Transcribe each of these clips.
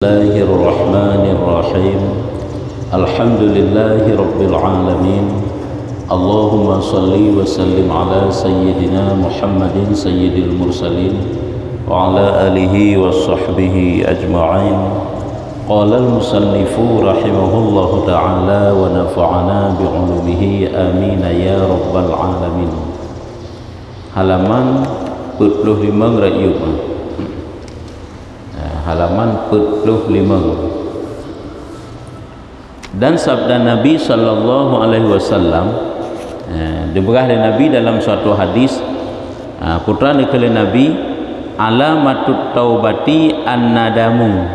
الله الرحمن الرحيم الحمد لله رب العالمين اللهم صل وسلم على سيدنا محمد سيد المرسلين وعلى آله وصحبه أجمعين قال المصنف رحمه الله تعالى ونفعنا بعلومه آمين يا رب العالمين. Halaman 45 rakyat halaman 45. Dan sabda Nabi sallallahu alaihi wasallam diberah oleh Nabi dalam suatu hadis, putra oleh Nabi, alamatut taubati an-nadamu,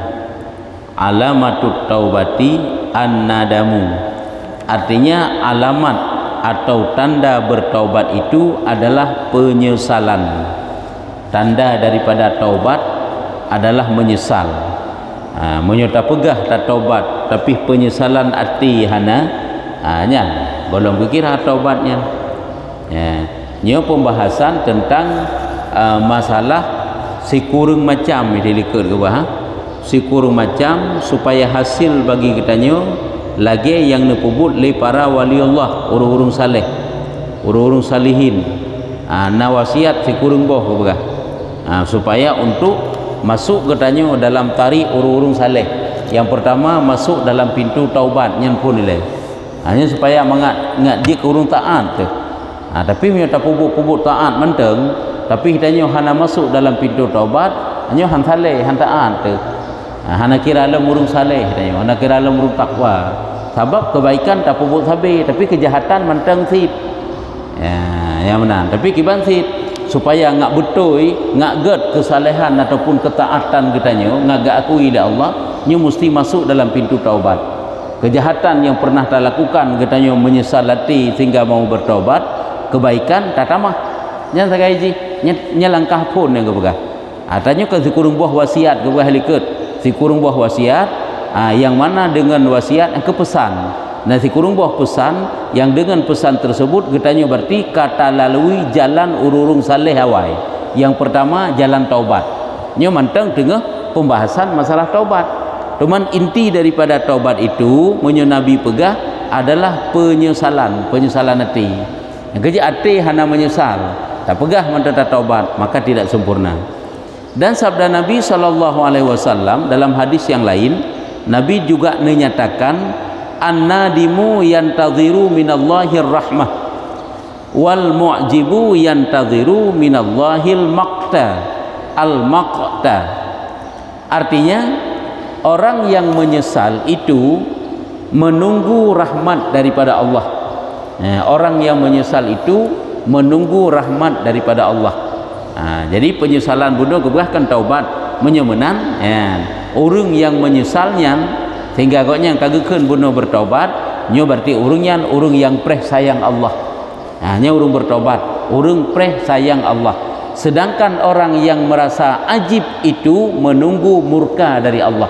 alamatut taubati an-nadamu, artinya alamat atau tanda bertaubat itu adalah penyesalan. Tanda daripada taubat adalah menyesal, menyerta pegah tak taubat tapi penyesalan hati hana nya belum berkira taubatnya. Nya pembahasan tentang masalah si kurang macam dilikur ke bah, si kurang macam supaya hasil bagi kitanya lagi yang nepubut le para wali Allah, urung-urung saleh, urung-urung salihin, nawasiat si kurang boh ke bah, supaya untuk masuk katanya dalam tarik urung-urung saleh. Yang pertama masuk dalam pintu taubat nyan pun nilai. Hanya supaya mengat dia ke urung taat tu. Tapi punya tak pubuk taat menteng, tapi kitanya hana masuk dalam pintu taubat, hanya han saleh, han taat tu. Hana kira alam urung saleh katanya, hana kira alam urung takwa. Sebab kebaikan tak pubuk sabi, tapi kejahatan menteng sit. Yang mana? Tapi kiban sit supaya ngak betul, ngak get kesalehan ataupun ketaatan kitanya, ngak gak akui ila Allah, nya mesti masuk dalam pintu taubat. Kejahatan yang pernah tak lakukan kitanya menyesal hati sehingga mau bertaubat, kebaikan tak tamah. Nya sagaiji, nya langkah pun yang kepegah. Atanya ke sikurung buah wasiat kepegah liket. Sikurung buah wasiat yang mana dengan wasiat yang kepesan. Nah, si kurung buah pesan yang dengan pesan tersebut katanya berarti kata lalui jalan urung saleh awai. Yang pertama jalan taubat. Nya manteng tengah pembahasan masalah taubat. Cuman inti daripada taubat itu menyo Nabi pegah adalah penyesalan hati. Yang kerja hati hana menyesal, tak pegah manteng taubat, maka tidak sempurna. Dan sabda Nabi sallallahu alaihi wasallam dalam hadis yang lain, Nabi juga menyatakan an-nadimu yantadhiru minallahir rahmah wal mu'jibu yantadhiru minallahil maqta al-maqta. Artinya orang yang menyesal itu menunggu rahmat daripada Allah. Orang yang menyesal itu menunggu rahmat daripada Allah. Jadi penyesalan bunuh kebahkan taubat menyemenan orang yang menyesalnya sehingga agaknya kagekeun bunuh bertobat, nyo berarti urungnya urung yang preh sayang Allah. Nya urung bertobat, urung preh sayang Allah. Sedangkan orang yang merasa ajib itu menunggu murka dari Allah.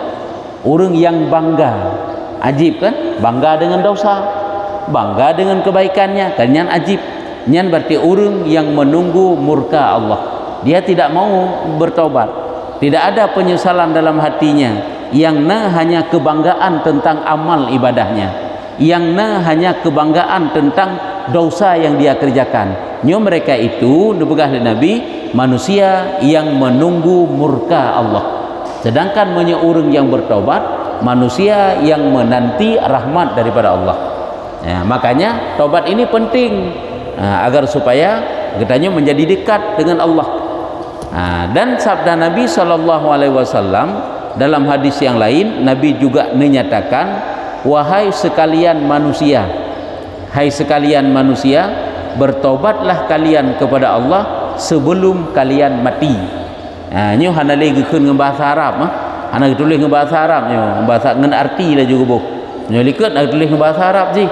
Urung yang bangga, ajib kan? Bangga dengan dosa, bangga dengan kebaikannya, kan nyan ajib. Nyan berarti urung yang menunggu murka Allah. Dia tidak mau bertobat, tidak ada penyesalan dalam hatinya. Yang hanya kebanggaan tentang amal ibadahnya, yang hanya kebanggaan tentang dosa yang dia kerjakan. Nyo mereka itu dibegah oleh Nabi manusia yang menunggu murka Allah. Sedangkan orang yang bertobat manusia yang menanti rahmat daripada Allah. Makanya tobat ini penting agar supaya kitanya menjadi dekat dengan Allah. Dan sabda Nabi sallallahu alaihi wasallam dalam hadis yang lain, Nabi juga menyatakan, wahai sekalian manusia, hai sekalian manusia, bertobatlah kalian kepada Allah sebelum kalian mati. Nyo hana lagi keun dengan bahasa Arab, hana tulis dengan bahasa Arab, nyo bahasa dengan arti dah juga boh. Nyo liket nak tulis dengan bahasa Arab ji.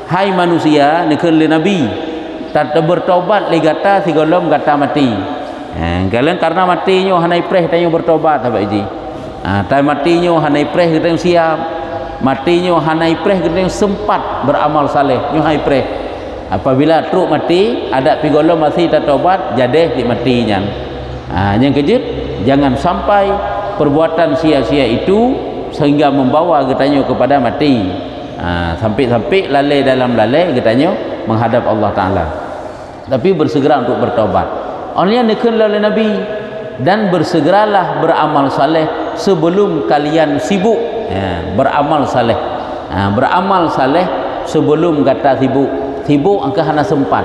Hai manusia, nekeun le Nabi, tak bertobat le gata sigolom gata mati. Kalian karena mati nyo hana ipreh tanyo bertobat sahabat ji. Tai matinya hanai preh kita yang siap, matinya hanai preh kita yang sempat beramal saleh, nyo hai preh. Apabila truk mati ada pigolom masih tak taubat, jadeh di matinya. Yang kejut jangan sampai perbuatan sia-sia itu sehingga membawa katanya kepada mati. Sampai-sampai lalai dalam lalai katanya menghadap Allah Ta'ala. Tapi bersegera untuk bertaubat. Olehnya dikenal oleh Nabi, dan bersegeralah beramal saleh sebelum kalian sibuk. Beramal saleh. Beramal saleh sebelum kata sibuk. Sibuk angka hana sempat.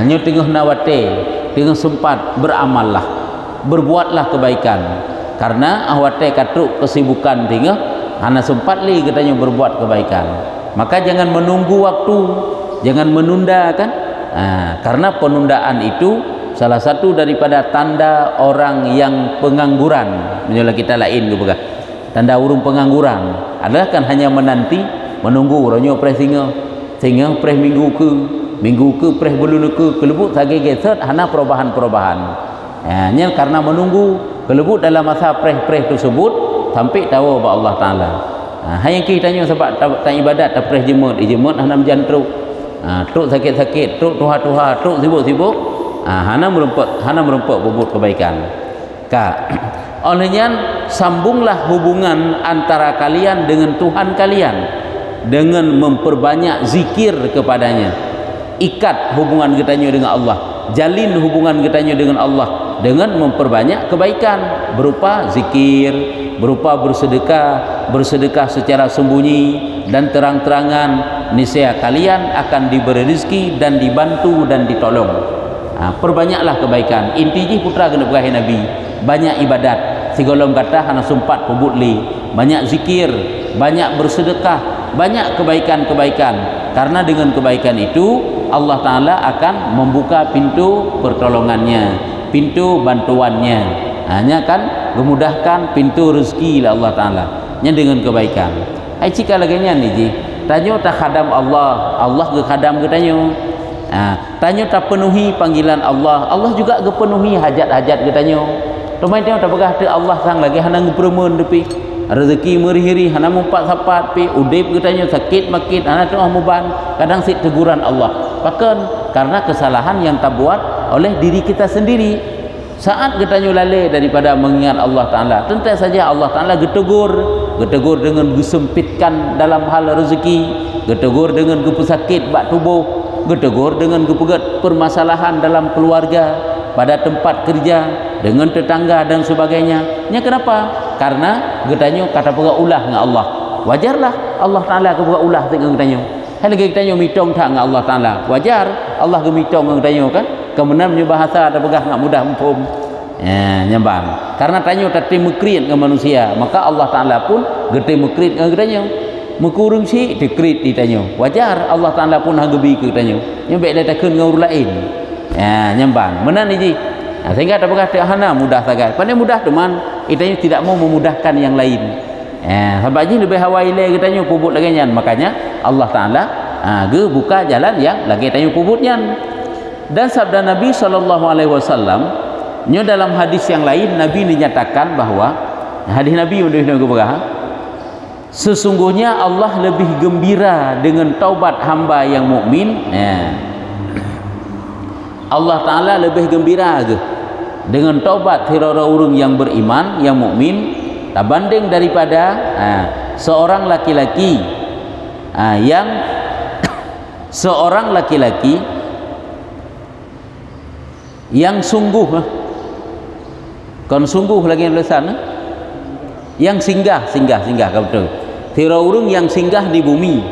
Nyo tengah nawate, tengah sempat beramallah. Berbuatlah kebaikan. Karena awate katuk kesibukan tengah hana sempat li katanya berbuat kebaikan. Maka jangan menunggu waktu, jangan menunda kan? Karena penundaan itu salah satu daripada tanda orang yang pengangguran. Menyolah kita lain ke begah. Tanda urung pengangguran adalah kan hanya menanti, menunggu ronyo preh singa preh minggu ke preh bulan ke kelebut sage geset hana perubahan-perubahan. Hanya karena menunggu kelebut dalam masa preh tersebut sampai tahu bahwa Allah Taala. Hanya kita tanya sebab tak ibadat tak preh jemut hana menjantruk. Truk sakit-sakit, truk tuha-tuha, truk sibuk-sibuk, hana merempuk bubut kebaikan. Olehnya sambunglah hubungan antara kalian dengan Tuhan kalian dengan memperbanyak zikir kepadanya. Ikat hubungan kitanya dengan Allah, jalin hubungan kitanya dengan Allah dengan memperbanyak kebaikan berupa zikir, berupa bersedekah secara sembunyi dan terang-terangan. Niscaya kalian akan diberi rezeki dan dibantu dan ditolong. Perbanyaklah kebaikan. Intinya putra kena berakhir Nabi, banyak ibadat. Sigolom kata hana sempat pebutli, banyak zikir, banyak bersedekah, banyak kebaikan-kebaikan. Karena dengan kebaikan itu Allah Ta'ala akan membuka pintu pertolongannya, pintu bantuannya. Hanya kan memudahkan pintu rezeki Allah Ta'ala nya dengan kebaikan. Jika lagi ni tanya tak khadam Allah ke khadam ke tanya. Tanya tak penuhi panggilan Allah juga ke penuhi hajat-hajat ke tanya. Tomai tanya tak begah te Allah sang lagi hana ngepremen depi rezeki merihiri hana mumpat sapat pi udip ke tanya sakit makit hana tengah muban kadang sit teguran Allah. Bahkan karena kesalahan yang tak buat oleh diri kita sendiri. Saat kita lalai daripada mengingat Allah Ta'ala, tentu saja Allah Ta'ala getegur dengan gesempitkan dalam hal rezeki, getegur dengan kepesakit bak tubuh, getegur dengan kepegat permasalahan dalam keluarga, pada tempat kerja, dengan tetangga dan sebagainya. Nya kenapa? Karena getanya kata pega ulah dengan Allah. Wajarlah Allah Ta'ala ke pega ulah dengan getanya. Hai lagi getanya mitong tak dengan Allah Ta'ala. Wajar Allah ke mitong dengan getanya kan? Kemudian bahasa ada begah nggak mudah empum nyambang karena tanya tadi mekrit ke manusia, maka Allah Ta'ala pun gede mekrit ke tanya mekurung si dikrit ditanya. Wajar Allah Ta'ala pun hagebi ke tanya nyambek dia takun dengan orang lain nyambang menan ni sehingga ada begah hana mudah sagai pandai mudah teman itanya tidak mau memudahkan yang lain sebabnya lebih hawai le tanya puput lagi nyan. Makanya Allah Ta'ala ge buka jalan yang lagi tanya puputnya. Dan sabda Nabi SAW nya dalam hadis yang lain Nabi dinyatakan bahwa hadis Nabi sesungguhnya Allah lebih gembira dengan taubat hamba yang mukmin. Allah Ta'ala lebih gembira dengan taubat orang yang beriman yang mukmin banding daripada seorang laki-laki yang sungguh lagi tulisan yang singgah betul. Tira urung yang singgah di bumi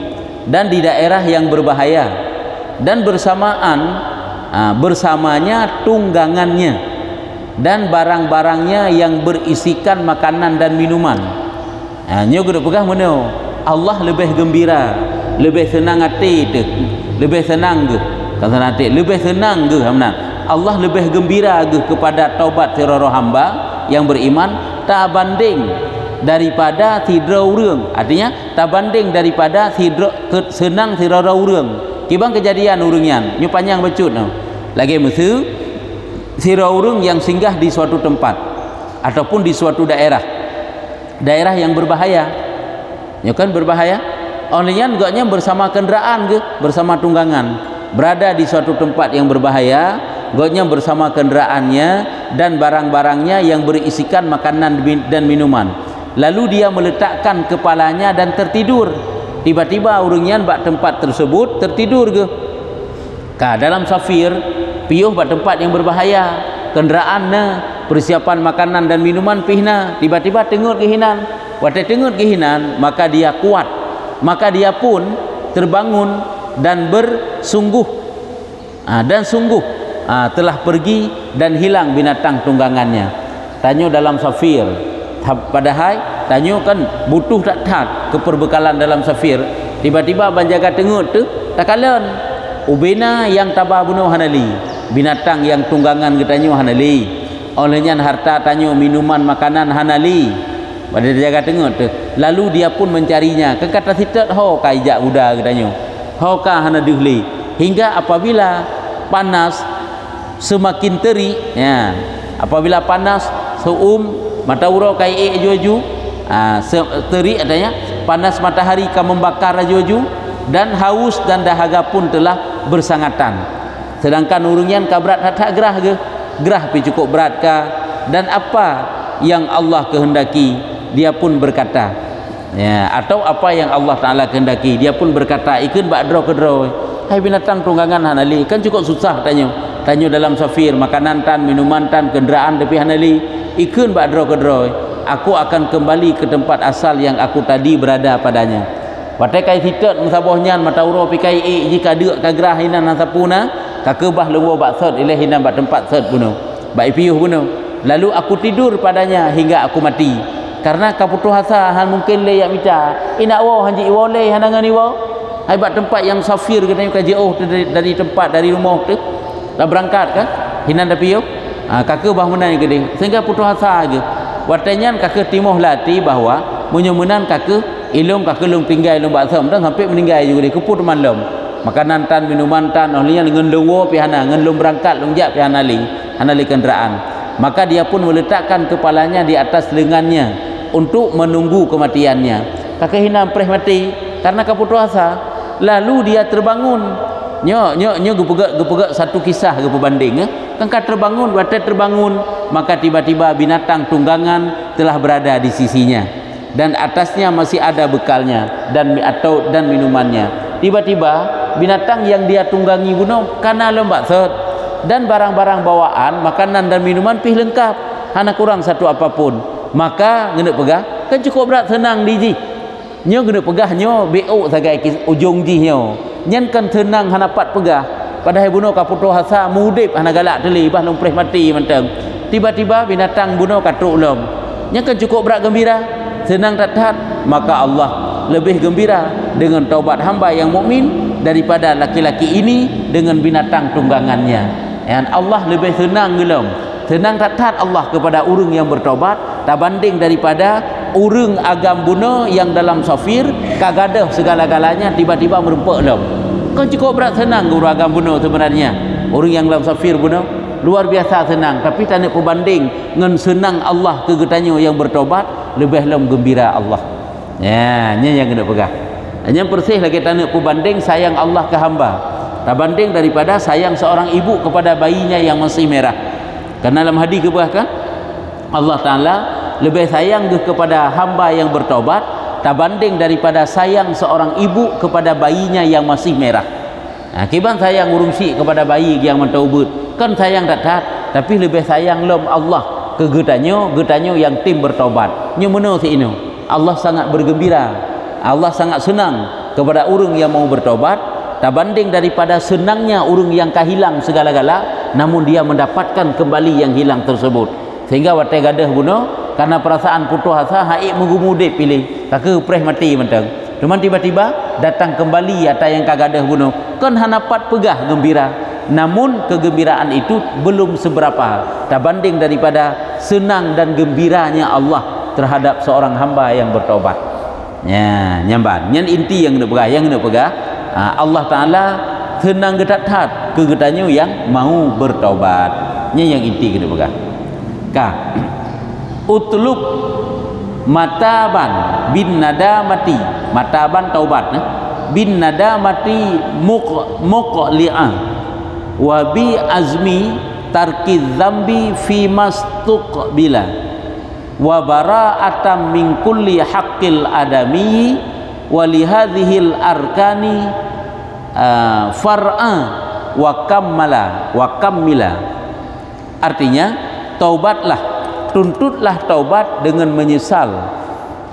dan di daerah yang berbahaya dan bersamanya tunggangannya dan barang-barangnya yang berisikan makanan dan minuman. Nya gede pegah meneu Allah lebih gembira, lebih senang hati, lebih senang kata nanti lebih senang hamna. Allah lebih gembira kepada taubat sirara hamba yang beriman tak banding daripada tidra urang. Artinya tak banding daripada senang sirara urang. Kibang kejadian urangnya nyu panjang becut lagi mesti sirara urang yang singgah di suatu tempat ataupun di suatu daerah yang berbahaya. Ya kan berbahaya. Olehnya enggaknya bersama kendaraan bersama tunggangan berada di suatu tempat yang berbahaya Godnya bersama kenderaannya dan barang-barangnya yang berisikan makanan dan minuman. Lalu dia meletakkan kepalanya dan tertidur. Tiba-tiba urangnya bak tempat tersebut tertidur ke. Dalam safir piuh bak tempat yang berbahaya, kenderaan persiapan makanan dan minuman pihna, tiba-tiba tengut ke hinan. Waktu tengut ke hinan, maka dia kuat, maka dia pun terbangun dan bersungguh telah pergi dan hilang binatang tunggangannya. Tanyo dalam safir, padahal tanyo kan butuh tak keperbekalan dalam safir. Tiba-tiba banjaga tengut tu takalan ubena yang tabah bunuh hanali, binatang yang tunggangan getanyo hanali, olehnya harta tanyo minuman makanan hanali. Pada dia jaga tengok tu, lalu dia pun mencarinya. Kekata sitat ho kaijak uda getanyo, ho ka hanaduhli, hingga apabila panas semakin terik ya, apabila panas mata uro kai aju-aju terik adanya, panas matahari ka membakar aju-aju, dan haus dan dahaga pun telah bersangatan. Sedangkan urungian ka berat tak gerah ke, gerah pi cukup berat ka, dan apa yang Allah kehendaki dia pun berkata ya, atau apa yang Allah Ta'ala kehendaki dia pun berkata ikun bak dro ke dro. Hai binatang tunggangan hanali, kan cukup susah tanyo dalam safir, makanan tan, minuman tan, kenderaan tapi hanali, ikun bak dro ke dro, aku akan kembali ke tempat asal yang aku tadi berada padanya. Watai kai sitat musabahnya mata uro pikai jika deuk kagrah hinan nasapuna kakebah luwo bak sot ileh hinan bak tempat sot bunuh bak piuh bunuh, lalu aku tidur padanya hingga aku mati. Karena kaputuh asa han mungkin le yak mica ina wo hanji wo le hanangan wo hai bak tempat yang safir katanya ka jauh dari tempat dari rumah tu dah berangkat kan hinan da piuh kakebah menai gede sehingga putuh asa ge watanya kakek timoh lati bahwa munyemunan kakek ilum kakelung tinggal ilum baksam dan sampai meninggal juga dia keput malam makanan tan minuman tan olehnya dengan lewo pihana dengan lum berangkat lungjak pihana hanali kenderaan, maka dia pun meletakkan kepalanya di atas lengannya untuk menunggu kematiannya. Kakek hina preh mati karena kaputuh asa, lalu dia terbangun nyo gepegak satu kisah gepebanding kan terbangun, waktu terbangun maka tiba-tiba binatang tunggangan telah berada di sisinya dan atasnya masih ada bekalnya dan minumannya. Tiba-tiba binatang yang dia tunggangi gunung karena lembak set dan barang-barang bawaan makanan dan minuman pih lengkap, hana kurang satu apapun. Maka ngene pegah kan cukup berat senang di ji nyo ngene pegah nyo beo sagai ujung ji nyo nyen kan senang hana pat pegah padahal bunuh kaputuh hasa mudip hana galak teli bah lompreh mati menteng. Tiba-tiba binatang bunuh katruk lom nyen kan cukup berat gembira senang tat, maka Allah lebih gembira dengan taubat hamba yang mukmin daripada laki-laki ini dengan binatang tunggangannya. Dan Allah lebih senang gelom, senang tat Allah kepada urang yang bertaubat tak banding daripada urang agam bunuh yang dalam safir kagadah segala-galanya tiba-tiba merempuk lom. Kan cukup berat senang urang agam bunuh sebenarnya. Orang yang dalam safir bunuh luar biasa senang, tapi tak nak berbanding dengan senang Allah ke getanyo yang bertaubat lebih lom gembira Allah. Ya, nya yang kena pegah. Hanya persih lagi tak nak berbanding sayang Allah ke hamba. Tak banding daripada sayang seorang ibu kepada bayinya yang masih merah. Karena dalam hadis kebahkan Allah Ta'ala lebih sayang kepada hamba yang bertaubat tak banding daripada sayang seorang ibu kepada bayinya yang masih merah. Kiban sayang urungsi kepada bayi yang mentaubat kan sayang tak tapi lebih sayang lom Allah ke getanyo yang tim bertaubat nyo meno si ino. Allah sangat bergembira, Allah sangat senang kepada urang yang mau bertaubat tak banding daripada senangnya urang yang kahilang segala-gala namun dia mendapatkan kembali yang hilang tersebut. Sehingga watai gadah bunuh karena perasaan putuh asa haik mengumudip pilih kakek preh mati menteng, cuman tiba-tiba datang kembali atau yang kagadah bunuh kan hanapat pegah gembira, namun kegembiraan itu belum seberapa tak banding daripada senang dan gembiranya Allah terhadap seorang hamba yang bertaubat. Ya, nyamban nyen inti yang kena pegah Allah Ta'ala senang getat-hat ke getanyo yang mau bertaubat. Nya yang inti kena pegah utlub mataban bin nadamati, mataban taubat bin nadamati muqli'ah wa bi azmi tarki dzambi fi mastuqbila wa bara'atan min kulli haqqil adami wa li hadhil arkani far'a wa kammila. Artinya taubatlah, tuntutlah taubat dengan menyesal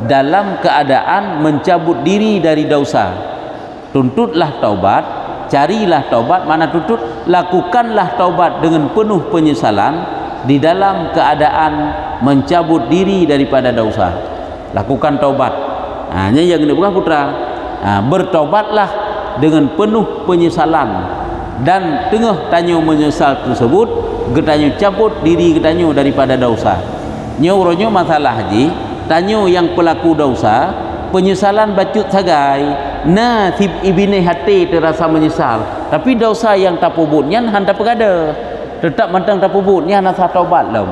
dalam keadaan mencabut diri dari dosa. Tuntutlah taubat, carilah taubat, mana tuntut, lakukanlah taubat dengan penuh penyesalan di dalam keadaan mencabut diri daripada dosa. Lakukan taubat. Hanya yang ini bukan putra. Bertaubatlah dengan penuh penyesalan, dan tengah tanya menyesal tersebut getanyo cabut diri getanyo daripada dosa. Nyuronyo masalah haji tanyo yang pelaku dosa penyesalan bacut sagai nasib ibine hati terasa menyesal, tapi dosa yang tapubutnya handa pegada tetap mantang tapubutnya nasa taubat lam.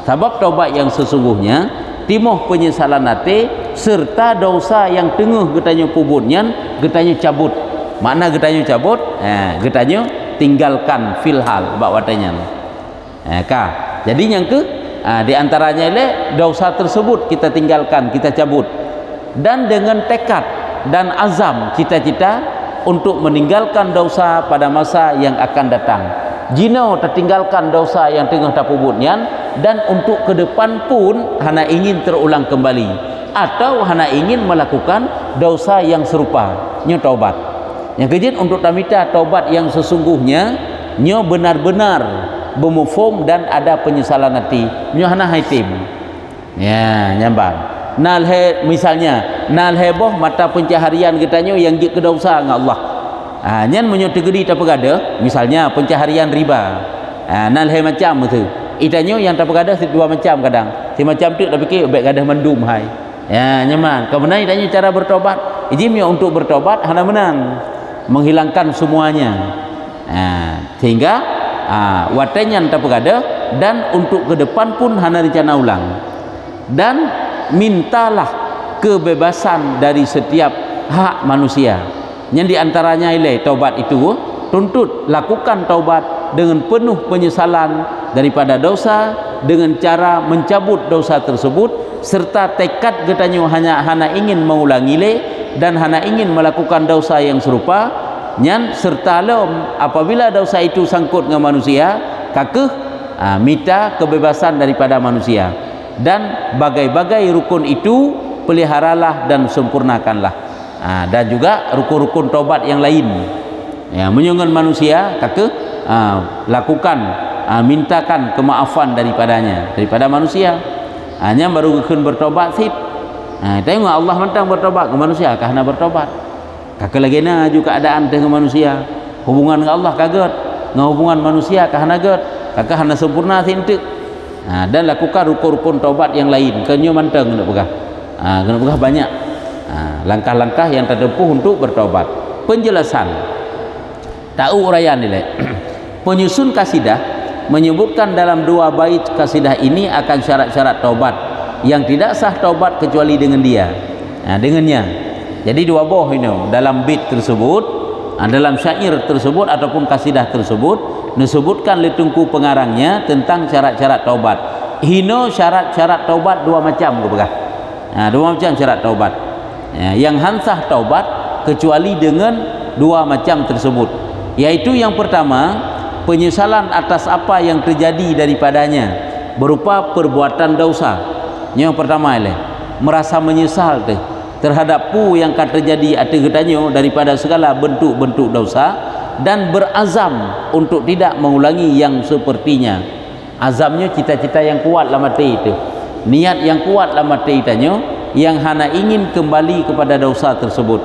Sebab taubat yang sesungguhnya timoh penyesalan hati serta dosa yang tengah getanyo pubutnya getanyo cabut. Makna getanyo cabut, getanyo tinggalkan filhal bak watanya. Jadi yang ke di antaranya le dosa tersebut kita tinggalkan, kita cabut, dan dengan tekad dan azam cita-cita untuk meninggalkan dosa pada masa yang akan datang. Jino tertinggalkan dosa yang tengah tapubutnya, dan untuk ke depan pun hana ingin terulang kembali atau hana ingin melakukan dosa yang serupa. Nyo taubat. Yang kejadian untuk tamita taubat yang sesungguhnya nyo benar-benar bermufum dan ada penyesalan hati. Nyo hana haitim. Ya, nyambang. Nalhe misalnya nal heboh mata pencaharian getanyo yang ke dosa dengan Allah. Nyan menyo tegedi tak pegada, misalnya pencaharian riba. Nalhe macam tu. Itanyo yang tak pegada dua macam kadang. Si macam tu dah fikir baik gadah mendum hai. Ya, nyaman. Kemudian itanyo cara bertobat. Ijimnya untuk bertobat hana menang menghilangkan semuanya. Sehingga watenyan tak pegada, dan untuk ke depan pun hana rencana ulang. Dan mintalah kebebasan dari setiap hak manusia. Yang diantaranya ile taubat itu tuntut lakukan taubat dengan penuh penyesalan daripada dosa dengan cara mencabut dosa tersebut serta tekad getanyo hana ingin mengulangi le dan hana ingin melakukan dosa yang serupa. Nyan serta lom apabila dosa itu sangkut dengan manusia kakeh minta kebebasan daripada manusia, dan bagai-bagai rukun itu peliharalah dan sempurnakanlah. Dan juga rukun-rukun taubat yang lain ya, menyungun manusia kakeh lakukan mintakan kemaafan daripada manusia. Hanya baru kekun bertobat sip. Tengok Allah mentang bertobat ke manusia kah hana bertobat. Kakek lagi na juga keadaan dengan manusia. Hubungan dengan Allah kaget, dengan hubungan manusia kah hana get. Kakek hana sempurna sintik. Dan lakukan rukun-rukun taubat yang lain. Kenyo manteng nak pegah. Kena pegah banyak langkah-langkah yang tertempuh untuk bertobat. Penjelasan tahu uraian nilai. Penyusun kasidah menyebutkan dalam dua bait kasidah ini akan syarat-syarat taubat yang tidak sah taubat kecuali dengan dia. Dengannya. Jadi dua boh ini dalam bait tersebut, dalam syair tersebut ataupun kasidah tersebut disebutkan letungku pengarangnya tentang syarat-syarat taubat. Hino syarat-syarat taubat dua macam ke begah. Dua macam syarat taubat. Yang hansah taubat kecuali dengan dua macam tersebut, yaitu yang pertama penyesalan atas apa yang terjadi daripadanya berupa perbuatan dosa. Yang pertama ialah merasa menyesal terhadap pu yang akan terjadi atas getanyo daripada segala bentuk-bentuk dosa, dan berazam untuk tidak mengulangi yang sepertinya. Azamnya cita-cita yang kuat dalam hati itu, niat yang kuat dalam hati itanyo yang hana ingin kembali kepada dosa tersebut.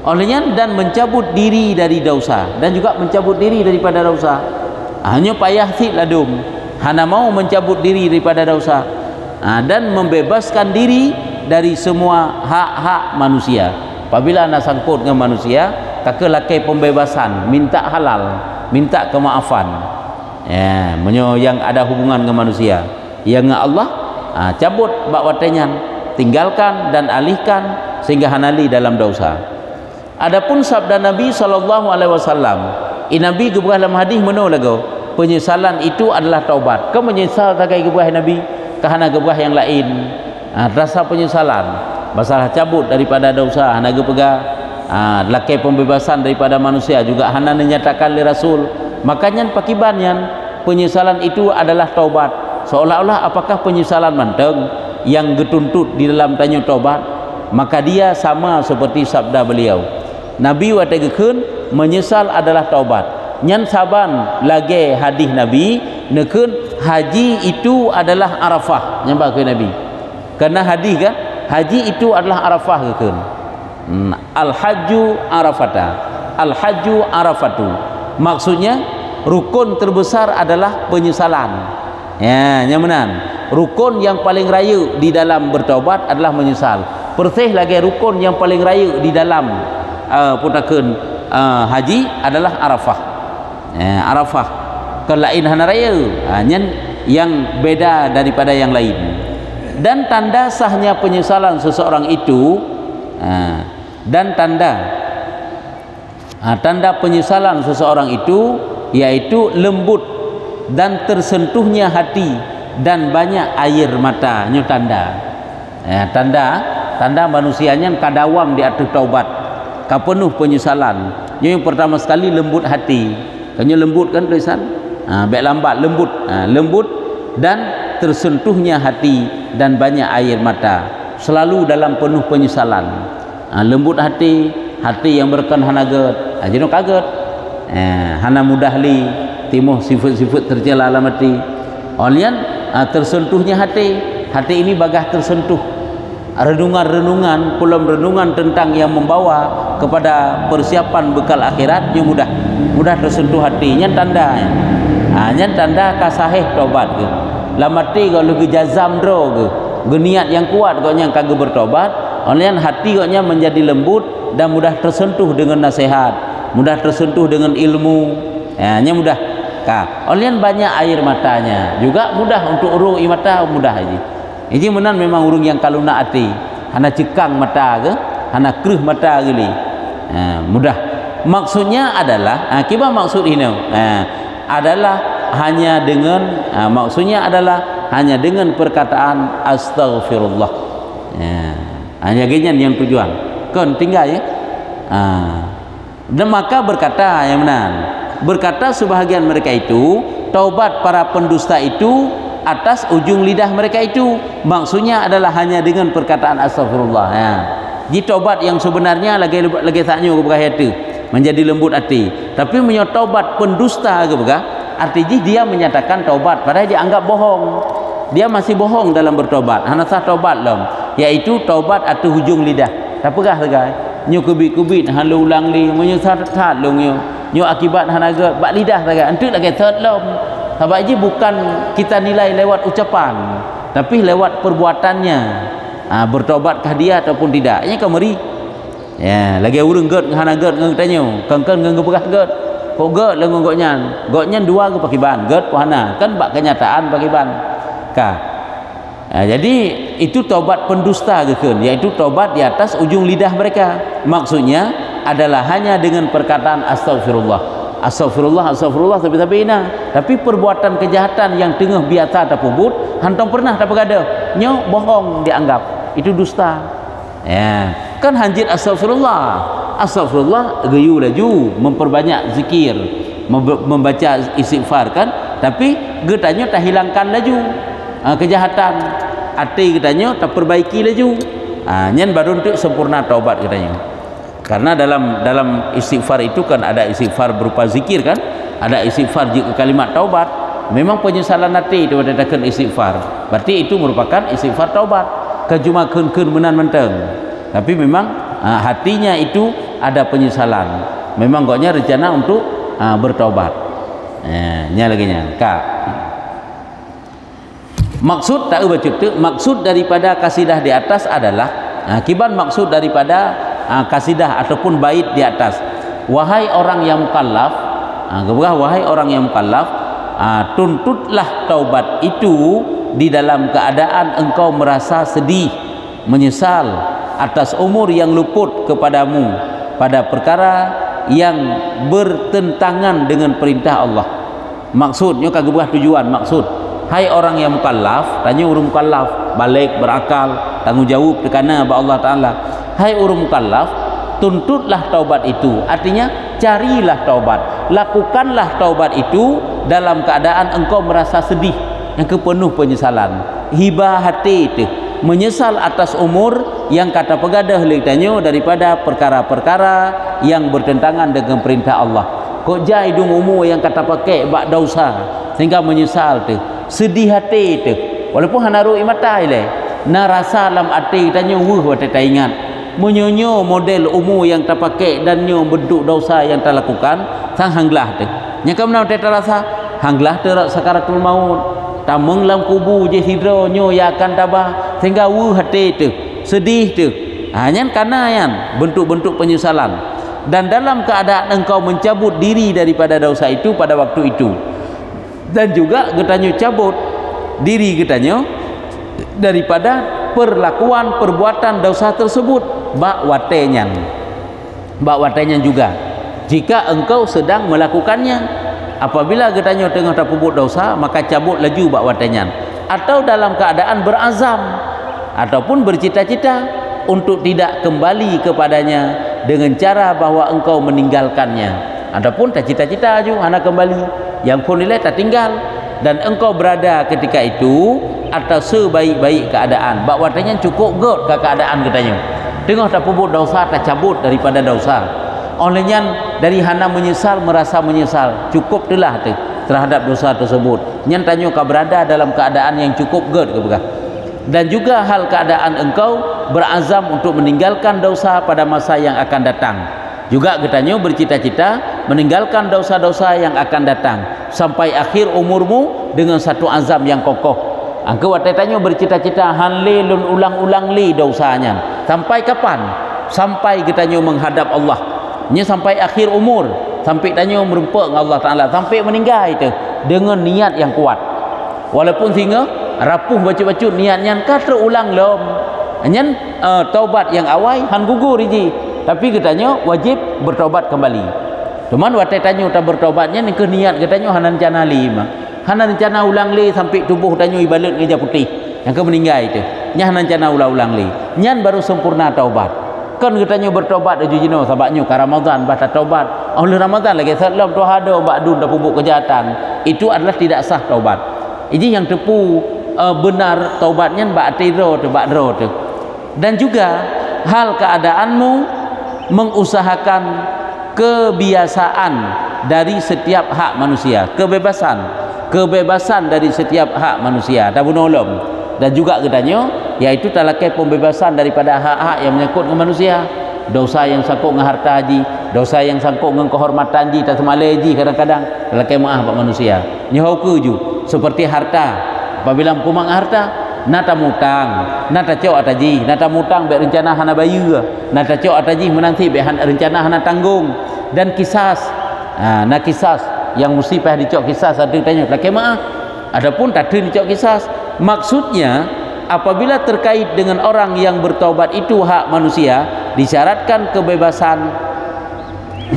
Olehnya dan mencabut diri dari dosa, dan juga mencabut diri daripada dosa. Hanya payah si ladum hana mau mencabut diri daripada dosa, dan membebaskan diri dari semua hak-hak manusia. Apabila anda sangkut dengan manusia, kakek lakai pembebasan, minta halal, minta kemaafan. Yang ada hubungan dengan manusia, yang Allah cabut bak watenyan, tinggalkan dan alihkan sehingga hanali dalam dosa. Adapun sabda Nabi SAW Nabi gebrah dalam hadis mana lagu penyesalan itu adalah taubat. Kau menyesal tak kai gebrah Nabi kerana gebrah yang lain. Rasa penyesalan masalah cabut daripada dosa hana gepega lakai pembebasan daripada manusia juga hana menyatakan li Rasul. Makanya pakibannya penyesalan itu adalah taubat. Seolah-olah apakah penyesalan manteng yang getuntut di dalam tanya taubat, maka dia sama seperti sabda beliau. Nabi wategekeun menyesal adalah taubat. Nyan saban lagi hadis Nabi nekeun haji itu adalah Arafah. Nyambak ke Nabi. Karena hadis kan haji itu adalah Arafah kekeun. Al-hajju arafata. Al-hajju arafatu. Maksudnya rukun terbesar adalah penyesalan. Ya, nyamanan. Rukun yang paling raya di dalam bertaubat adalah menyesal. Perteh lagi rukun yang paling raya di dalam putakeun haji adalah Arafah. Arafah kelain hana raya. Yang beda daripada yang lain. Dan tanda sahnya penyesalan seseorang itu dan tanda penyesalan seseorang itu yaitu lembut dan tersentuhnya hati dan banyak air mata. Nyo tanda tanda manusianya kadawam di atas taubat ka penuh penyesalan. Yang pertama sekali lembut hati. Kanyo lembut kan tulisan baik lambat lembut dan tersentuhnya hati dan banyak air mata, selalu dalam penuh penyesalan. Lembut hati yang berkan hana get jenuh kaget hana mudah li timuh sifat-sifat tercela alamati olian tersentuhnya hati ini bagah tersentuh renungan renungan tentang yang membawa kepada persiapan bekal akhirat yang mudah tersentuh hatinya tanda kasahih taubat ke lamati kalau jazam dro ke niat yang kuat kau yang kagak bertobat olian hati kau menjadi lembut dan mudah tersentuh dengan nasihat, mudah tersentuh dengan ilmu, mudah olian banyak air matanya juga mudah untuk urung mata mudah aja. Ini menan memang urung yang kaluna hati hana cekang mata ke hana kreh mata gini mudah. Maksudnya adalah kiba maksud ini adalah hanya dengan maksudnya adalah hanya dengan perkataan astagfirullah. Hanya gini yang tujuan kan tinggal ya. Dan maka berkata yang benar, berkata sebahagian mereka itu taubat para pendusta itu atas ujung lidah mereka itu. Maksudnya adalah hanya dengan perkataan astagfirullah. Jadi taubat yang sebenarnya lagi taknya kepada hati menjadi lembut hati. Tapi menyotaubat pendusta kepada artinya dia menyatakan taubat padahal dia anggap bohong. Dia masih bohong dalam bertobat. Hana sah taubat lom, yaitu taubat atau hujung lidah. Tak pegah segai. Nyo kubit halu ulang li menyesat long nyo akibat hana ge bak lidah segai. Antuk lagi third lom. Sebab ini bukan kita nilai lewat ucapan, tapi lewat perbuatannya. Bertobatkah dia ataupun tidak? Ini kemari. Ya, lagi urang get hana get ngetanyo. Kengken ngeberah get. Kok get lengo gotnya dua ke pakai ban get pohana kan bak kenyataan pakai ban jadi itu taubat pendusta kekeun, yaitu taubat di atas ujung lidah mereka. Maksudnya adalah hanya dengan perkataan astagfirullah tapi perbuatan kejahatan yang tengah biasa tak pubut hantam pernah tak berada nyo bohong dianggap itu dusta. Kan hanjit astagfirullah geyu laju memperbanyak zikir membaca istighfar kan, tapi getanya tak hilangkan laju kejahatan hati getanya tak perbaiki laju nyen baru untuk sempurna taubat getanya. Karena dalam istighfar itu kan ada istighfar berupa zikir kan, ada istighfar jika kalimat taubat. Memang penyesalan hati itu dadakan istighfar, berarti itu merupakan istighfar taubat kejuma keun menan menteng. Tapi memang hatinya itu ada penyesalan. Memang goknya rencana untuk bertobat. Nya lagi nya. Maksud tak baca tu, maksud daripada kasidah di atas adalah kiban maksud daripada kasidah ataupun bait di atas. Wahai orang yang mukallaf, wahai orang yang mukallaf, tuntutlah taubat itu di dalam keadaan engkau merasa sedih, menyesal atas umur yang luput kepadamu pada perkara yang bertentangan dengan perintah Allah. Maksudnya kagak berah tujuan maksud. Hai orang yang mukallaf, tanya urang mukallaf, balik berakal, tanggungjawab tekana ba Allah Taala. Hai urang mukallaf, tuntutlah taubat itu. Artinya carilah taubat, lakukanlah taubat itu dalam keadaan engkau merasa sedih, yang kepenuh penyesalan. Hibah hati itu menyesal atas umur yang kata pegadah leitanya daripada perkara-perkara yang bertentangan dengan perintah Allah. Kok jai hidung umur yang kata pakai bak dosa sehingga menyesal tu, sedih hati tu. Walaupun hanaru imatai le, na rasa dalam hati tanya wah tak ingat. Menyonyo model umur yang tak pakai dan nyo bentuk dosa yang tak lakukan sang hanglah tu. Nya kamna tak rasa hanglah tu sakaratul maut. Tameng lam kubu je hidro nyo ya akan tabah sehingga hati tu sedih tu. Hanya karena yang bentuk-bentuk penyesalan. Dan dalam keadaan engkau mencabut diri daripada dosa itu pada waktu itu, dan juga getanyo cabut diri getanyo daripada perlakuan perbuatan dosa tersebut bak watenyan juga jika engkau sedang melakukannya. Apabila getanyo tengah terpubut dosa, maka cabut laju bak watenyan, atau dalam keadaan berazam ataupun bercita-cita untuk tidak kembali kepadanya dengan cara bahawa engkau meninggalkannya. Adapun tak cita-cita aju anak kembali, yang pun nilai tak tinggal, dan engkau berada ketika itu atas sebaik-baik keadaan. Bak watanya cukup god ke keadaan katanya. Tengah tak pubut dosa, tak cabut daripada dosa. Olehnya dari hana menyesal merasa menyesal, cukup telah tu terhadap dosa tersebut. Yang tanya kau berada dalam keadaan yang cukup god ke bukan? Dan juga hal keadaan engkau berazam untuk meninggalkan dosa pada masa yang akan datang. Juga katanya bercita-cita meninggalkan dosa-dosa yang akan datang sampai akhir umurmu dengan satu azam yang kokoh. Engkau tanya bercita-cita hanli lun ulang-ulang li dosanya. Sampai kapan? Sampai katanya menghadap Allah. Nya sampai akhir umur, sampai tanya merempak dengan Allah Taala, sampai meninggal itu dengan niat yang kuat. Walaupun sehingga rapuh baca-baca niatnya kan terulang lom. Nyen taubat yang awal han gugur iji, tapi katanya wajib bertaubat kembali. Cuman waktu tanya tak bertaubatnya ni ke niat katanya hanan rencana lima. Hanan rencana ulang li sampai tubuh tanya ibalat ngeja putih yang ke meninggal itu. Nya hanan rencana ulang-ulang li. Nyan baru sempurna taubat. Kan katanya bertaubat aju jino sabaknya ke Ramadan baca taubat. Oleh Ramadan lagi salam tu ada bakdun dah pubuk kejahatan. Itu adalah tidak sah taubat. Ini yang tepu benar taubatnya bak tiro tu bak dro tu. Dan juga hal keadaanmu mengusahakan kebiasaan dari setiap hak manusia, kebebasan dari setiap hak manusia tak bunolom. Dan juga katanya yaitu talakai pembebasan daripada hak-hak yang menyangkut dengan manusia, dosa yang sangkut dengan harta haji, dosa yang sangkut dengan kehormatan haji, tak semalai haji kadang-kadang talakai maaf buat manusia nyahu keju seperti harta. Apabila kumang harta nata mutang, nata cok ataji, nata mutang be rencana hana bayu, nata cok ataji menanti be rencana hana tanggung, dan kisas. Nah kisas yang mesti payah dicok kisas ada tanya laki maaf. Adapun tak ada dicok kisas. Maksudnya apabila terkait dengan orang yang bertaubat itu hak manusia, disyaratkan kebebasan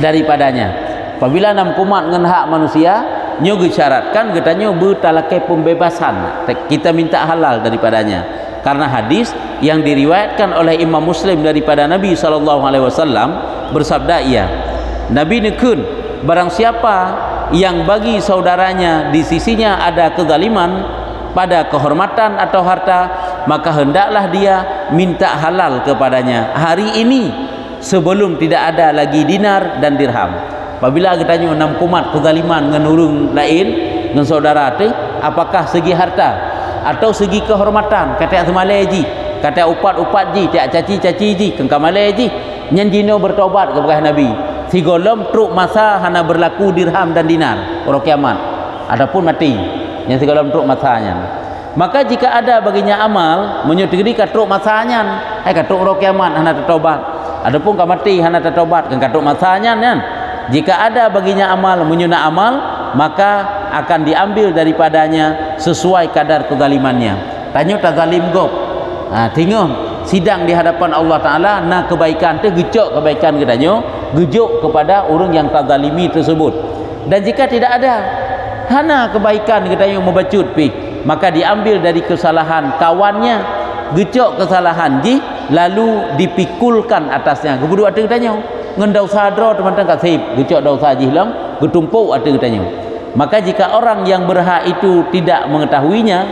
daripadanya. Apabila nam kumat dengan hak manusia, nyo disyaratkan katanya bertalakai pembebasan, kita minta halal daripadanya. Karena hadis yang diriwayatkan oleh Imam Muslim daripada Nabi SAW bersabda ia, Nabi nekun barang siapa yang bagi saudaranya di sisinya ada kezaliman pada kehormatan atau harta, maka hendaklah dia minta halal kepadanya hari ini sebelum tidak ada lagi dinar dan dirham. Apabila katanya enam kumat kezaliman dengan orang lain, dengan saudara tu, apakah segi harta atau segi kehormatan, kata semalai ji, kata upat-upat ji, tak caci-caci ji, kengkamalai ji, nyen jino bertobat kepada Nabi. Si golom truk masa hana berlaku dirham dan dinar orang kiamat. Adapun mati yang si golom truk masanya. Maka jika ada baginya amal menyutegri ka truk masanya, hai ka truk orang kiamat hana tertobat. Adapun ka mati hana tertobat kan ka truk masanya kan. Jika ada baginya amal menyuna amal, maka akan diambil daripadanya sesuai kadar kezalimannya. Tanya tak zalim gop. Tengok sidang di hadapan Allah Ta'ala, na kebaikan tu gecok kebaikan katanya, gejuk kepada orang yang tazalimi tersebut. Dan jika tidak ada hana kebaikan katanya membacut pi, maka diambil dari kesalahan kawannya, gecok kesalahan ji, lalu dipikulkan atasnya. Kemudian ada katanya ngendau sadro teman-teman kasih gecok dosa ji lang getumpuk ada katanya. Maka jika orang yang berhak itu tidak mengetahuinya,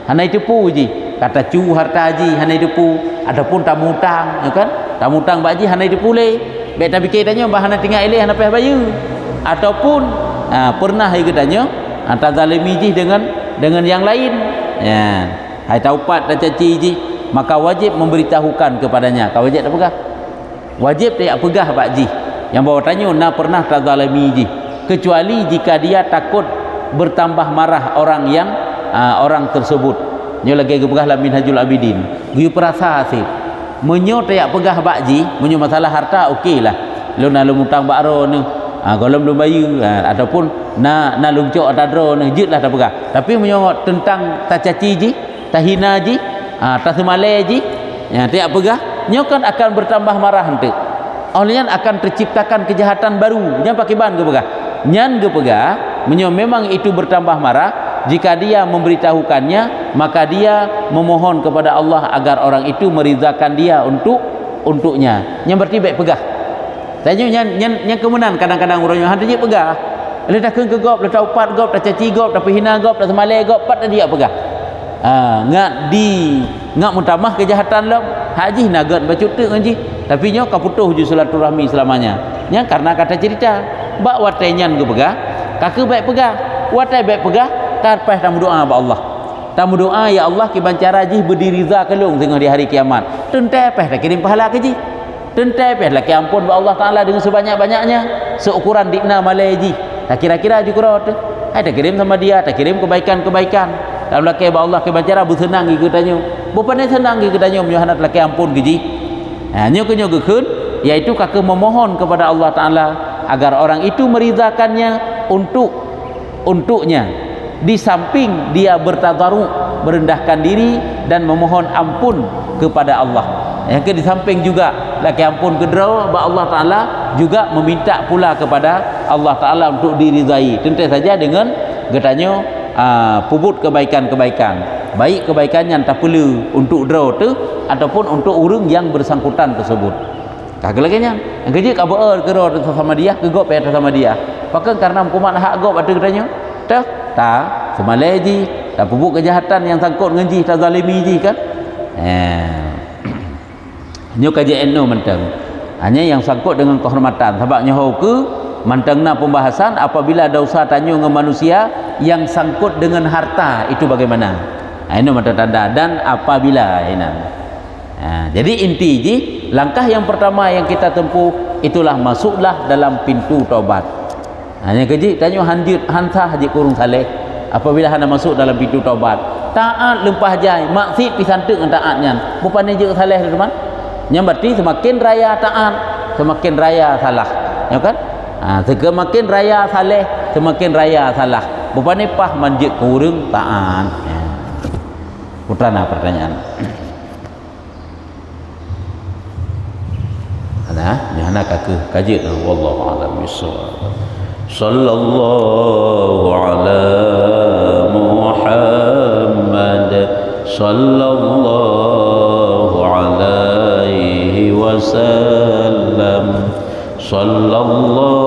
hana itu pu ji, kata cu harta haji hana itu pu, adapun tamu utang, ya kan, tamu utang baji hana itu pule, baik tapi kitanya bahana tinggal eleh hana payah bayar, ataupun pernah katanya tazalimi ji dengan yang lain, ya, hai taupat dan caci ji, maka wajib memberitahukan kepadanya. Kau wajib tak pegah, wajib tak pegah pak ji yang bawa tanya na pernah tazalimi ji, kecuali jika dia takut bertambah marah orang yang orang tersebut. Nyo lagi pegah la Minhajul Abidin, gue perasa sih menyo tak pegah pak ji, menyo masalah harta okeylah, lu na lu mutang bakro ni, kalau belum bayar, ataupun na lungcok adadro ni jutlah tak pegah. Tapi menyo tentang tacaci ji, tahina ji, tasmale ji, ya tak pegah, nyo kan akan bertambah marah nanti. Olehnya akan terciptakan kejahatan baru. Nyan pakai ban ke pegah, nyan ke pegah, menyo memang itu bertambah marah. Jika dia memberitahukannya, maka dia memohon kepada Allah agar orang itu merizakan dia untuknya. Yang berarti baik pegah. Tanya yang kemudian kadang-kadang orang yang hantar je pegah. Letak ke gop, letak upat gop, letak caci gop, letak hina gop, letak semalai gop, pat dia pegah. Ngak mutamah kejahatan lah. Haji nagat bacut tu ngaji. Tapi nyo ka putuh je silaturahmi selamanya. Nya karena kata cerita, bak watai nyan ke pegah, kakak baik pegah, watai baik pegah, tarpah tamu doa ba Allah. Tamu doa ya Allah ki bancara ji berdiriza kelung tengah di hari kiamat. Tentai peh dah kirim pahala ke ji. Tentai peh lah ki ampun ba Allah Taala dengan sebanyak-banyaknya, seukuran dikna malai ji. Tak kira-kira ji kurau tu. Hai tak kirim sama dia, tak kirim kebaikan-kebaikan. Tak belakang ba Allah ki bancara bersenang gi katanya. Bukan senang gi katanya menyohanat laki ampun ke ji. Nyo gekun, yaitu kakak memohon kepada Allah Taala agar orang itu merizakannya untuknya. Di samping dia bertadarru, merendahkan diri dan memohon ampun kepada Allah. Yang di samping juga laki ampun kedua ba Allah Taala juga meminta pula kepada Allah Taala untuk diridai. Tentu saja dengan katanya puput kebaikan-kebaikan. Baik kebaikan yang tak perlu untuk draw tu ataupun untuk orang yang bersangkutan tersebut. Kagak lagi nya. Yang kerja ka beul ke draw sama dia, ke gop atas sama dia. Pakai karena hukuman hak gop ada katanya. Tak semalai ji, tak pupuk kejahatan yang sangkut dengan ji, tak zalimi ji kan. Nyo kajian no mentang. Hanya yang sangkut dengan kehormatan. Sebabnya ke mantangna pembahasan apabila dosa tanya dengan manusia yang sangkut dengan harta itu bagaimana? Ini mata tanda. Dan apabila jadi inti ji, langkah yang pertama yang kita tempuh itulah masuklah dalam pintu taubat. Hanya keji tanya hansah haji kurung saleh apabila hendak masuk dalam pintu taubat. Taat lempah jai, maksud pisantek dengan taatnya. Bukan je saleh teman. Yang berarti semakin raya taat, semakin raya salah. Ya kan? Semakin raya saleh, semakin raya salah. Bukan pah manjik kurung taat. Putana pertanyaan. Ada, jangan kakek kaji wallahu a'lam bissawab. Sallallahu ala Muhammad sallallahu alaihi wasallam sallallahu